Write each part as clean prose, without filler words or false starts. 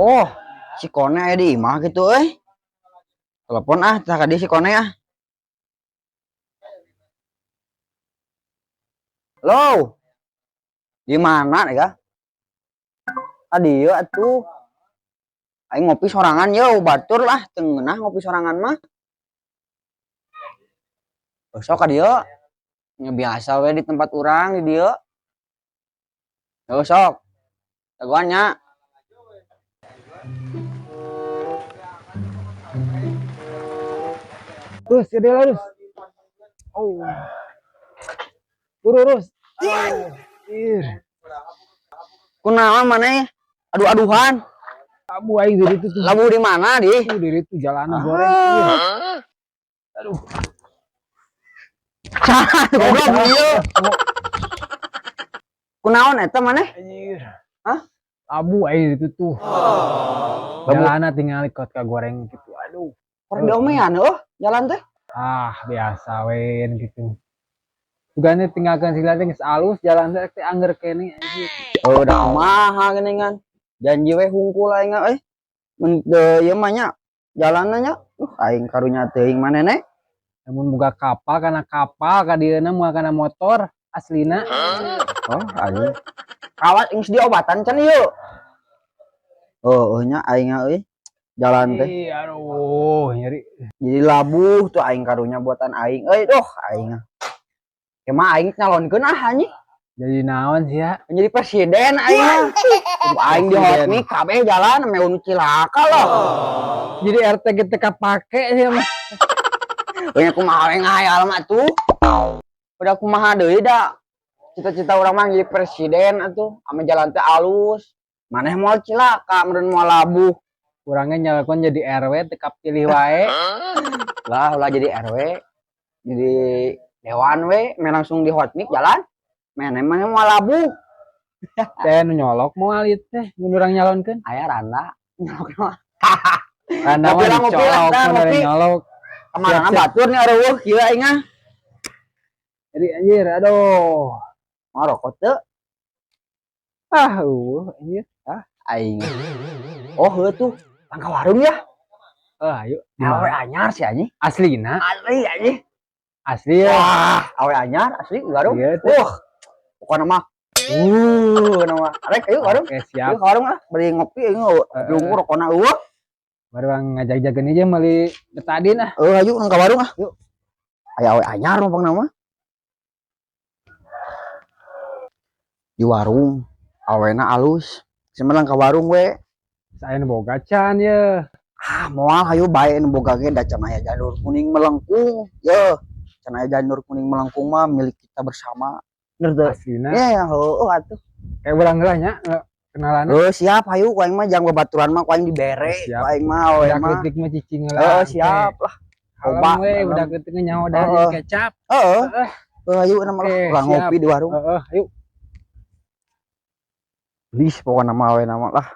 Oh, si Kone aya di imah gitu telepon tah di si Kone Halo. Di mana ya? Tadi yo atuh. Aing ngopi sorangan yo, batur lah, tengenah ngopi sorangan mah. Sok ka dieu. Nya biasa we di tempat urang di dieu. Yo sok. Taguan nya. Terus ya dia lurus. Oh. Lurus. Kunaon maneh? Aduh-aduhan. Labu aing diri itu tuh. Labu di mana, Di? Diri itu jalanan goreng. Aduh. Goblok dieu. Kunaon eta maneh? Anjir. Hah? Labu aing itu tuh. Jalanan tinggal ikut ka goreng gitu. Aduh. Orang diomean jalan teh. Biasa wen gitu. Tugane tinggalkan sila teh geus alus jalan teh angger kene anjir. Oh, udah kumaha geuningan. Janji we hungkul aing mun ieu mah nya jalanna nya aing karunya teuing manehna. Namun boga kapal kana kapal ka dieuna moal kana motor aslina. Oh, anjing. Kawat geus diobatan can ieu. Oh, nya aing euy. Jalan teh. Aduh, nyeri. Jadi labuh tuh aing karunya buatan aing. Aing. Emang aing nyalonkeun anjing. Jadi naon sih ya? Jadi presiden aing. Aing di hotmik kabeh jalan meun cilaka loh. Jadi RT kita kapake sih mah. Banyak kumaha we ngahayal mah tuh. Udah kumaha deui da. Cita-cita urang mah jadi presiden atuh, ame jalan teh alus. Maneh moal cilaka, meureun moal labuh. Kurangnya nyalakan jadi RW tekap pilih wae. Lah ulah jadi RW. Jadi dewan we, langsung di hotmik jalan. Meneh moal labuh. Teh nyolok moal ieu teh mun urang nyalonkeun. Aya Randa. Nyolok mah. Randa mah dicolok mun nyolok. Kemana batur nih areueuh kieu aing Jadi anjir, aduh. Ngarokok teu? Anjir. Aing. Oh, heuh tuh. Langka warung ya? Ayo. Awe anyar sih anjing. Aslina? Asli anjing. Asli ya. Wah, awe anyar asli warung. Pokokna mah. Nama. Arek ayo warung. Oke, siap. Ayo warung lah, beli ngopi nunggu rokona eueuh. Baru ngajak-jakeun aja meuli betadin Ayo ka warung Yuk. Aya awe anyar mah nama. Di warung awena alus. Semelang ka warung we. Saya boga can ya. Moal hayu bae nu boga ge da can aya janur kuning melengkung. Ye. Can aya janur kuning melengkung mah milik kita bersama. Bener teu? Aslina. Ya, heueuh atuh. Kayak urang heula nya kenalan. Siap hayu ku aing mah jang babaturan mah ku aing dibere. Ku aing mah we mah. Kritik mah cicing heula. Siap lah. Coba we udah kritik nyaho dah jadi kecap. Hayu nama lah ngopi di warung. Ayo. Lis pokokna mah we nama lah.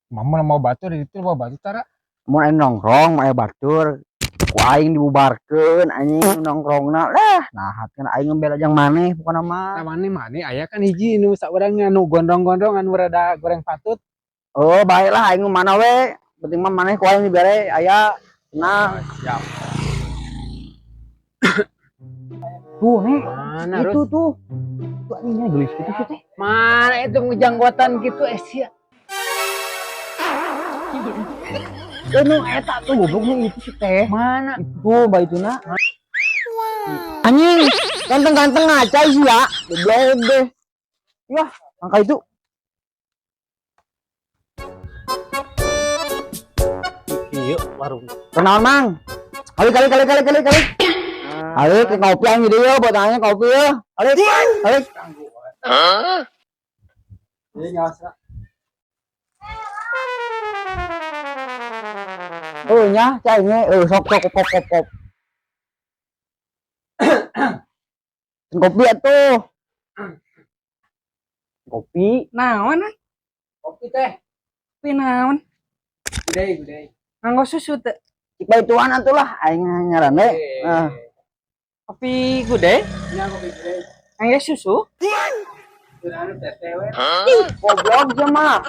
Mama mau batur itu mau batur tara. Mun nongkrong mah batur. Ku aing dibubarkeun anjing nongkrongna lah. Nah, kan aing ngembel jeung maneh pokona mah. Maneh aya kan hiji nu saurang anu gondrong-gondrong anu rada goreng patut. Oh, baiklah aing mana we. Penting mah maneh ku aing dibere aya. Nah, siap. Tuh nih. Mana itu tuh. Tuh anjingnya gelis gitu sih teh. Mana itu ngejanggotan gitu sia. Nu eta tuh goblok nu itu sih teh. Mana? Itu baituna. Anjing, ganteng-ganteng ngaca sih ya. Gede. Yah, angka itu. Iya, warung. Kenalan, Mang. Kali. Ayo ke kopi aja dia buat tanya kopi ya. Ayo. Ini nyasa. Nya cainya sok kop. Kopi atuh. Kopi naon Kopi teh. kopi naon Gudai. nganggo susu teh baituan atuh lah aing ngaran we. kopi gudeg Nya kopi gudai. Aya susu. Goblok aja mah.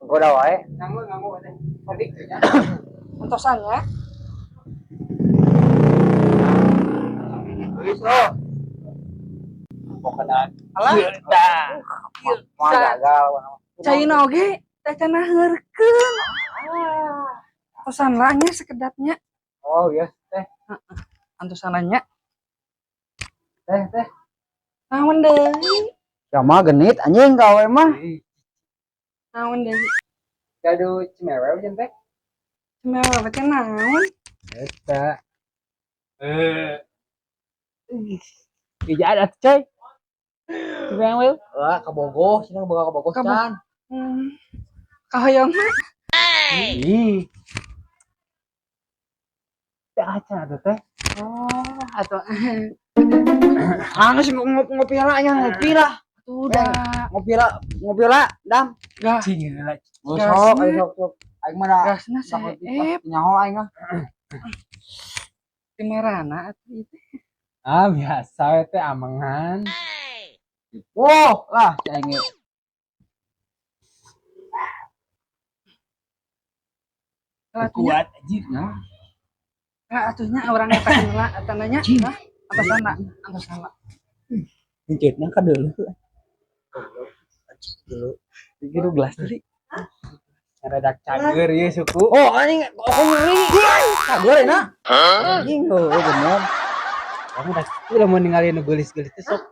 Goda wae. Nganggo teh. Tadi kerja. Entosannya. Iso. Pokoknya Alah, Mah gagal. caina oge teh cenah heurkeun. Entosan lah nya sekedapnya. oh iya teh Antosananya. teh. Naon deui? Sama genit anjing gawe mah. Naon deui? Gaduh cimewew jeung teh. Semewa bae teh naon? Eta. Ija ada tuh coy. Cimewew. Wah, kabogoh, cenah boga kabogoh can. Kahoyong mah. Ih. Teh acan atuh teh. Oh, atau Anu sih ngopi lah nya ngopi lah. udah Ngopi lah, dam. gak Cing lah. Sok, ayo sok. Aing mah da gasna takut saep nyaho aing mah. timerana atuh itu. Ah biasa we teh amangan. Woh, lah aing ge. Kuat anjir. Nah, atuhnya orang eta kenal tandanya nah apa sana Pincetna ka deuleu. Bikin gelas tadi. Redak cager ya suku. Oh, anjing kok ngeri. Sabar na. Anjing bener. Kamu udah mau ninggalin gelis-gelis itu sok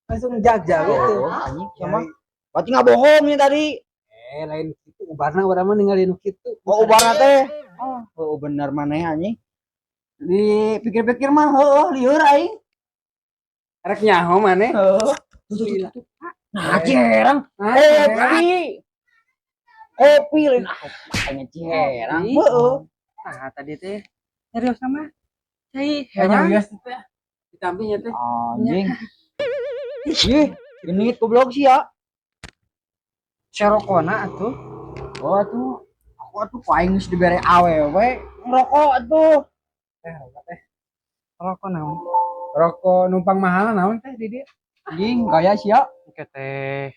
langsung jag-jag gitu. Oh, anjing sama. Berarti enggak bohong nih tadi. Lain itu ubarna urang mah ninggalin kitu. Oh, ubarna teh. Oh, bener maneh anjing. Dipikir-pikir mah heueuh lieur aing. Rek nyaho maneh. Heeh. Nah, cerang. Kopi lain makanya cerang. Heeh. nah tadi teh serius sama cai Kayaknya hewan bias teh. Ditampinya teh. Anjing. Ih, genit goblok sih ya. serokona atuh Oh, tuh. Aku paling geus dibere awewe ngerokok tuh. rokok naon Rokok numpang mahal naon teh di dieu? Anjing gaya sih ya. ke teh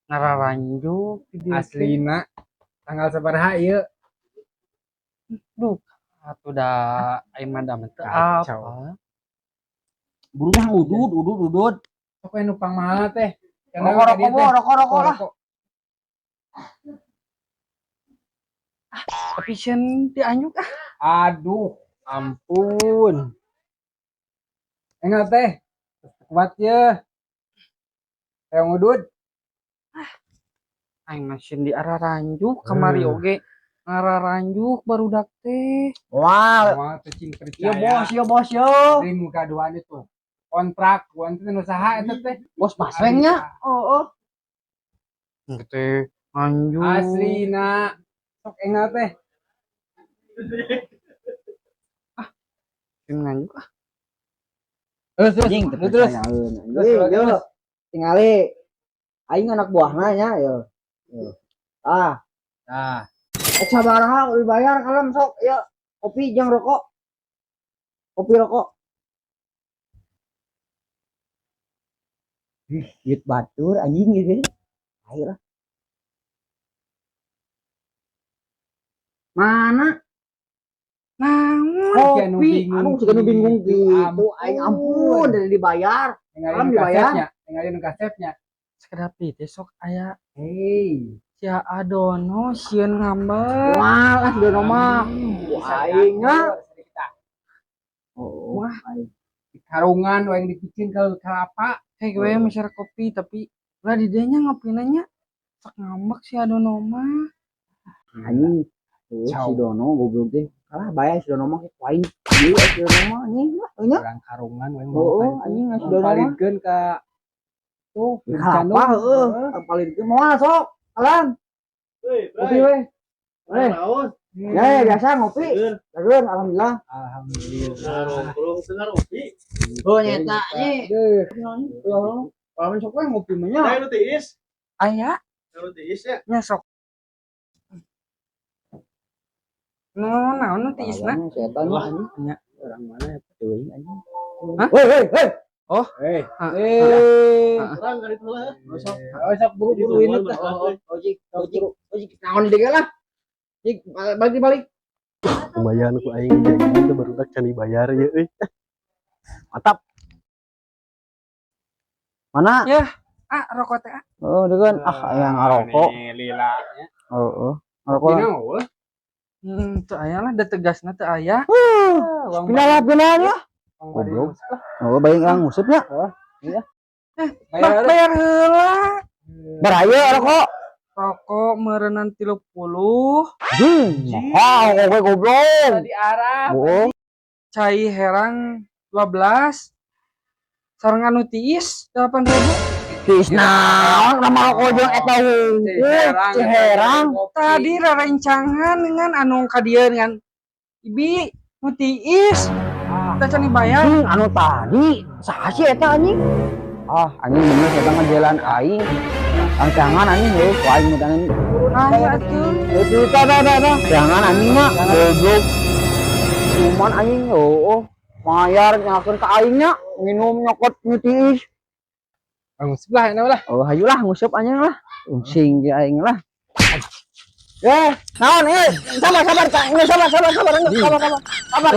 ngararanjuk di dieu teh. Aslina tanggal sabaraha ieu? Duh atuh da aing mah da mah teu Kacau. apa Burunya udud. Sok we numpang mahal teh. Rokok lah. tapi sieun dianyuk Aduh, ampun. Enggak teh. Kuat ya. Kayak ngudut. aing mah sieun diararanjuk kamari oge ngararanjuk barudak teh Wah, Wah, cacing iya percaya. bos yo. Di muka duaan itu. Kontrak, buan teh usaha eta teh. Bos baswengnya. Oh. teh anjuk Aslina. Sok enggak teh. sieun nganjuk Terus Anjing terus. Yo. Tingali aing anak buahna nya yo. Ah, Nah, sabaraha dibayar kalem sok ya. Kopi jeung rokok. Kopi rokok. Duit batur anjing gitu. Akhirnya. Mana? naon Kopi. Anu suka bingung gitu. Aing ampun dari dibayar. tinggalin dibayar. kasetnya. Tinggalin kasetnya. sekedap teh sok aya Hei. sia adono sieun ngambek Wah, sudah mah. Aing Oh, Wah, karungan yang dipicin kalau kelapa. kayak gue misalnya kopi tapi lah di dianya ngopinanya sok ngambek si adono mah anjing. Tuh si Dono goblok teh. Kalah bayar si Dono mah poin. Ieu si Dono mah anjing nya. Orang karungan yang Oh, anjing si Dono mah. palingkeun ka tuh Kalapa heueuh, palingkeun moal sok. Alan. Kopi we. Ya, biasa ngopi. Dageun alhamdulillah. Alhamdulillah. Oh, nyata nya. Kalau sok we ngopi mah nya. aya nya sok naon nu tiisna Setan mah anjing. nya Orang mana teuing anjing. Hah? Hei. Eh, Ah, Kurang kali itu lah. sok buru-buru ini teh. Ojik, naon deui lah. Cik, balik. Lumayan aku aing jadi baru tak can dibayar ya euy. Mantap. Mana? Ya, rokok teh. Oh, dengan yang ngarokok. Nih lila. Oh. Ngarokok lah. Teu aya lah, da tegasna teu aya. Pindah ya. Goblok. Oh, bayi yang ngusupnya. Bayar heula. Beraya rokok. Rokok meureunnan 30. Mahal kowe goblok. Di Arab. Bohong. Cai herang 12. Sareng anu tiis 8.000. Tisna, nama rokok jeung eta herang. Tadi rerencangan dengan anu kadieu dengan Ibi nu tiis. Kita can dibayar. Anu tadi saha sih eta anjing? Anjing bener eta mah jalan aing. Rancangan anjing heuh, ku aing mudahan. Ya atuh. Itu jangan anjing mah goblok. Cuman anjing mayar nyakeun ka aingnya minum nyokot nyutiis. Sebelah enak lah. Oh hayulah ngusup anjing lah. Sing ge aing lah. Naon sabar.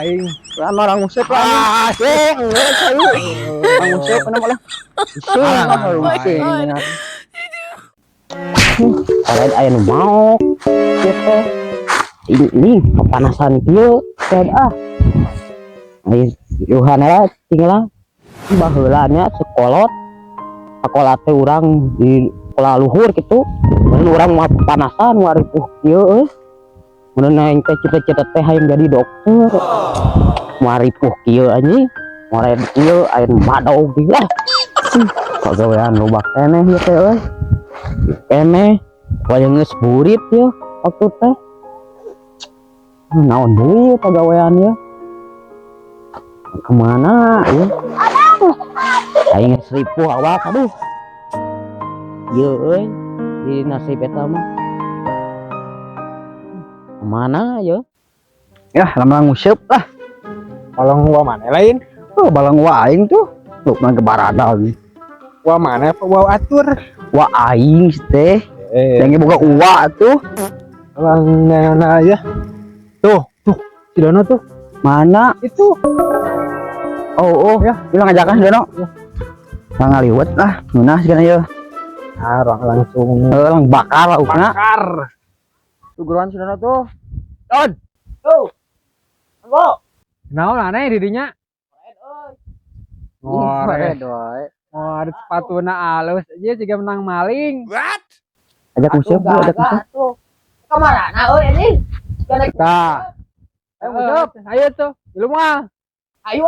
Aing. Lama orang ngusup lah. Orang ngusup kenapa lah? Sing. Kalian aya nu mau. Ini kepanasan kieu Yohana tinggal baheulanya sekolah teh urang di sekolah luhur gitu. Mun urang mah panasan waripuh kieu mun aing teh cita-cita teh hayang jadi dokter. Waripuh kieu anjing. Moren kieu aing madog di lah. Kagawean loba keneh ieu teh euy. Keneh wayang geus burit ieu waktu teh. Naon deui pagawean ya? Kemana ya? Aing seribu awak aduh. Ieu euy di nasib eta mah. Kemana ya? Ya, lama nguseup lah. Balong gua mana lain? Oh, balang wa aing tuh. Lu mah kebarada lagi. Gua mana apa gua atur? Wa aing teh. Yang boga uwa tuh. Balang neona aja. Tuh, si Dono tuh. Mana? Itu. Oh ya, bilang ajakan si Dono. Ngaliwat lah, munah segana ya. Orang langsung Lang bakar lah ukna. bakar. Tuh guruan si Dono tuh. Don. Tuh. Anggo. Naon aneh didinya? Ngore. Ngore sepatuna alus aja juga menang maling. Ajak nguseup, ajak nguseup. Kamarana euy anjing. Tah. Ayo tuh, di rumah. Ayo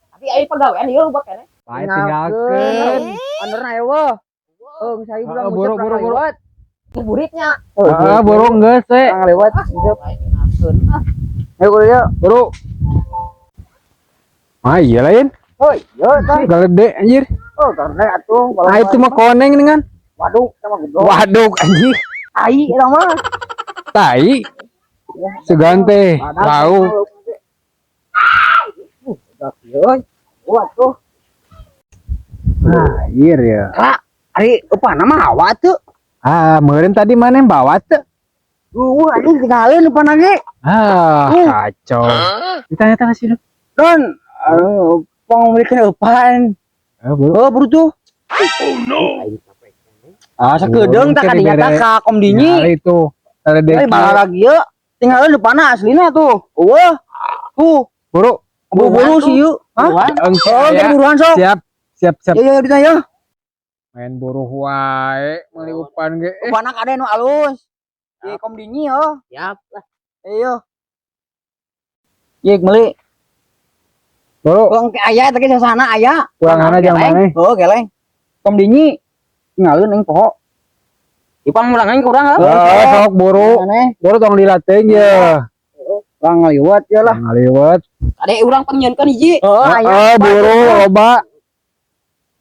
tapi aing pagawean ieu loba keneh. Bae tinggalkeun. Anderna ya weh. Geus ayo bulan Buru-buru. Buritnya. Burung geus we. Lewat. Ayo kuliah. Buru. Ah iya lain. Hoi, yo tah. Gede anjir. Oh, karena atuh. Ah itu mah koneng dengan. Waduh, sama goblok. Waduk anjir. Tai eta mah. Tai. Segante. Tahu. Waduh. Nah, iya ya. Kak, ari upana mah hawa tuh. Ah, meureun tadi mana yang bawa teu? Anjing tinggalin upana ge. Ah, kacau. Ditanya-tanya sih. Don, pangumrikeun eupan. Oh, buru tuh. Ah, sakedeung tak kadinya tah ka komdinyi. Nah, itu. Teledek. Bala lagi ya. Tinggalin depanna aslina tuh. Eueuh. Tuh, Buru. buru si ieu. Hah? Oh, jadi buruan sok. Siap. Ya ditanya. Main buruh wae, meuli upan ge. Upana kade nu alus. Di komdinyi yo. Siap lah. Ayo. Yek meuli. Buru. Wong ke aya teh ke sana aya. Kurangana jang maneh. Oh, geleng. Komdinyi. Tinggalin ning poho. Ipang mulangan kurang Sok buru. Aneh. Buru tong dilatih ya. Lang ngaliwat ya lah. Ngaliwat. Ade urang pangnyieunkeun hiji. Oh, Buru loba.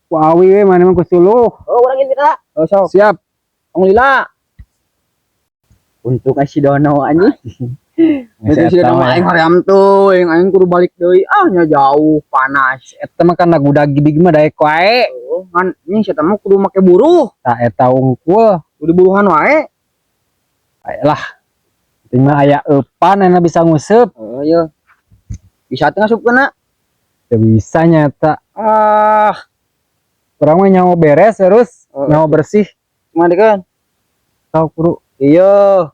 Wawi we mana mah kusuluh. Oh urang ieu kita. Oh, sok. Siap. Tong lila. Untuk kasih dono anjing. Itu sih Eta dong mah aing hoream tuh, yang aing kudu balik deui. Ah nya jauh panas. eta mah kan lagu daging mah daek wae. Oh, kan ini saya mah kudu make buruh, Tah eta unggul. kudu buruhan wae. Ayolah. Penting mah aya eupan enak bisa nguseup. Oh iya. Bisa teh ngasupkeuna. Teu bisa nyata. Ah, Urang mah nyawa beres terus, Oh, nyawa bersih. cuma kan. Tau kudu. Iya.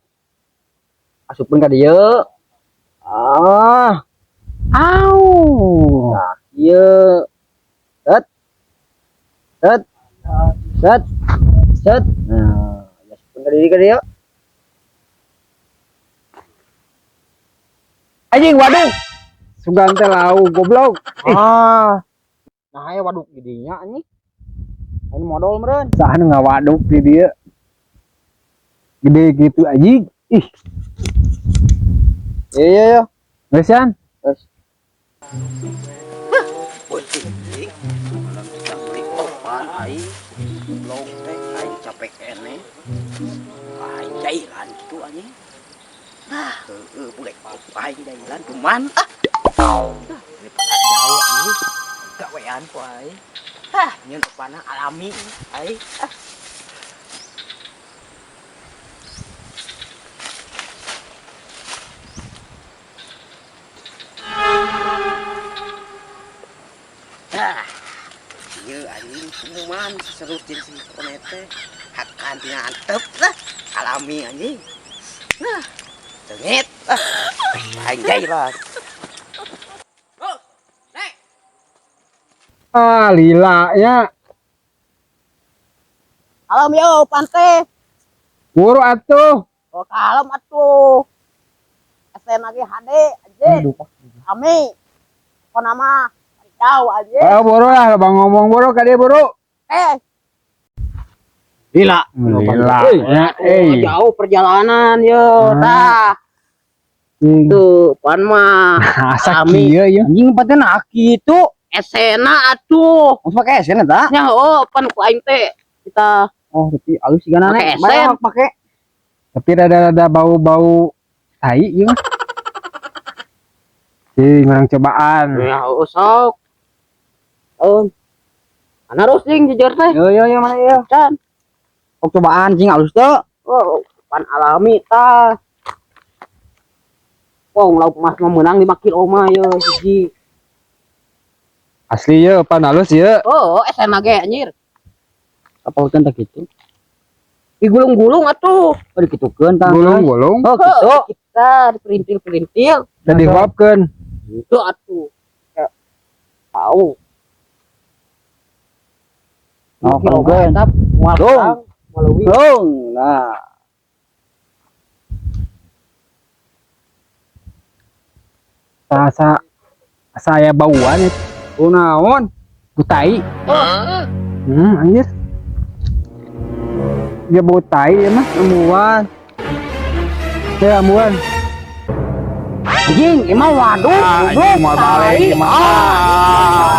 Asupkeun ka dieu. Ah, Au. nah, iya. Set. Set. Set. Set. Nah, asupkeun ka dieu. Anjing waduh. Sugan teh lau goblok. Ah. Nah, aya waduk di dinya anjing. Ini modal meureun. Sahan ngawaduk di dia. Gede gitu anjing. Ih, Iya iya iya. geus yan. Terus. Capek kene. Aing jailan gitu anjing. Boleh aing jailan cuman jauh anjing. Gawean ku aing. Nyeun upana alami aing. Ieu anjing kuman seru jeung si konete. Hakan tina antep lah alami anjing. Nah, cengit. Aing jailan. Oh, nek. Ah, lila ya. Kalem yo pante. Buru atuh. Oh kalem atuh. SN lagi HD anjir. Kami. Kok nama jauh anjir. Buru lah, bang ngomong buru ka dia buru. Lila. Lila. Ya, Jauh perjalanan yo. Tah. Tuh, pan mah. Asa Kami. kieu ya. Anjing paten aki itu. SN atuh. Mau pakai esen eta? Ya oh pan ku aing teh kita Oh, tapi alus sigana Pakai nek. esen. Banyak pakai. Tapi rada-rada bau-bau tai ieu mah. Ngurang cobaan. ya sok. Ana harus jeung jujur teh. Yo yo yo mana ya? Can. Oh, cobaan anjing alus teh. Oh, pan alami tah. Wong lauk mas mah menang 5 kilo mah yo hiji. Asli ya, pan halus ya. Oh, SN ge anjir. Apa kan tak gitu? Digulung-gulung atuh. Oh, dikitukeun tah. Gulung-gulung. Oh, gitu. Kita diperintil-perintil. Dan dihuapkeun. Itu atuh. Ya, tahu. Oh, Kilo kan. mantap. Mual Dong. perang, Walau Dong. Nah. Rasa saya bauan itu. Kunaon? Bau tai. Anjir. Dia bau tai ya mah. Amuan. Ya amuan. Anjing, emang waduh. Anjing mau balik gimana?